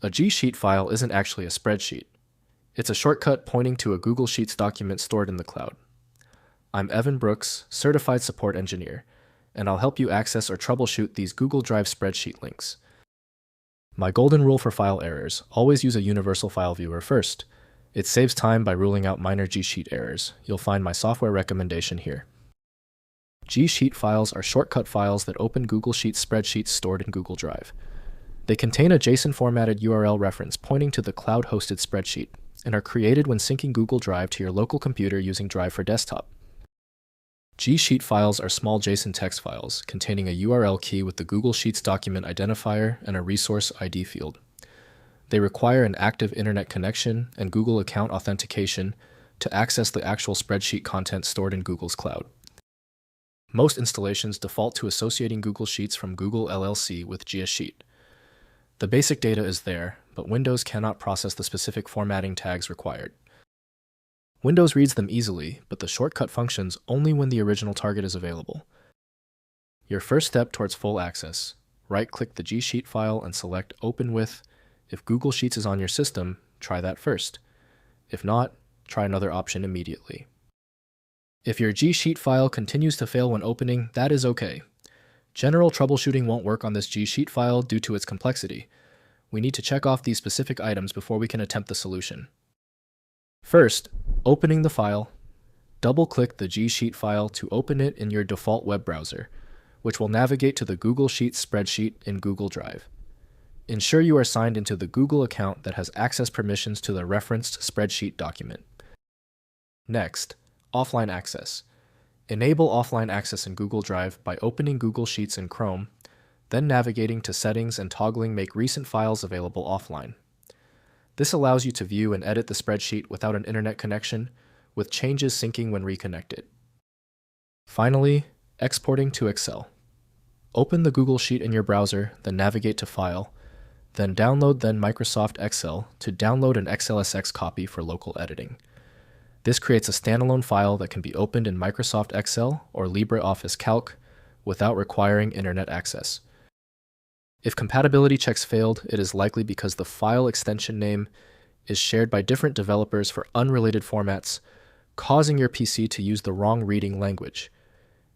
A GSheet file isn't actually a spreadsheet. It's a shortcut pointing to a Google Sheets document stored in the cloud. I'm Evan Brooks, Certified Support Engineer, and I'll help you access or troubleshoot these Google Drive spreadsheet links. My golden rule for file errors: always use a universal file viewer first. It saves time by ruling out minor GSheet errors. You'll find my software recommendation here. GSheet files are shortcut files that open Google Sheets spreadsheets stored in Google Drive. They contain a JSON-formatted URL reference pointing to the cloud-hosted spreadsheet and are created when syncing Google Drive to your local computer using Drive for Desktop. GSheet files are small JSON text files containing a URL key with the Google Sheets document identifier and a resource ID field. They require an active internet connection and Google account authentication to access the actual spreadsheet content stored in Google's cloud. Most installations default to associating Google Sheets from Google LLC with GSHEET. The basic data is there, but Windows cannot process the specific formatting tags required. Windows reads them easily, but the shortcut functions only when the original target is available. Your first step towards full access: right-click the GSheet file and select Open With. If Google Sheets is on your system, try that first. If not, try another option immediately. If your GSheet file continues to fail when opening, that is okay. General troubleshooting won't work on this GSheet file due to its complexity. We need to check off these specific items before we can attempt the solution. First, opening the file, double-click the GSheet file to open it in your default web browser, which will navigate to the Google Sheets spreadsheet in Google Drive. Ensure you are signed into the Google account that has access permissions to the referenced spreadsheet document. Next, offline access. Enable offline access in Google Drive by opening Google Sheets in Chrome, then navigating to Settings and toggling Make Recent Files Available Offline. This allows you to view and edit the spreadsheet without an internet connection, with changes syncing when reconnected. Finally, exporting to Excel. Open the Google Sheet in your browser, then navigate to File, then Download, then Microsoft Excel to download an XLSX copy for local editing. This creates a standalone file that can be opened in Microsoft Excel or LibreOffice Calc without requiring internet access. If compatibility checks failed, it is likely because the file extension name is shared by different developers for unrelated formats, causing your PC to use the wrong reading language.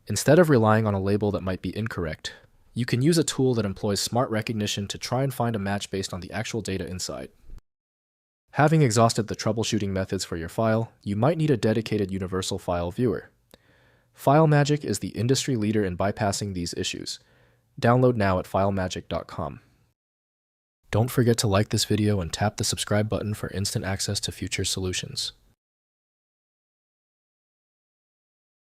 Instead of relying on a label that might be incorrect, you can use a tool that employs smart recognition to try and find a match based on the actual data inside. Having exhausted the troubleshooting methods for your file, you might need a dedicated universal file viewer. FileMagick is the industry leader in bypassing these issues. Download now at filemagick.com. Don't forget to like this video and tap the subscribe button for instant access to future solutions.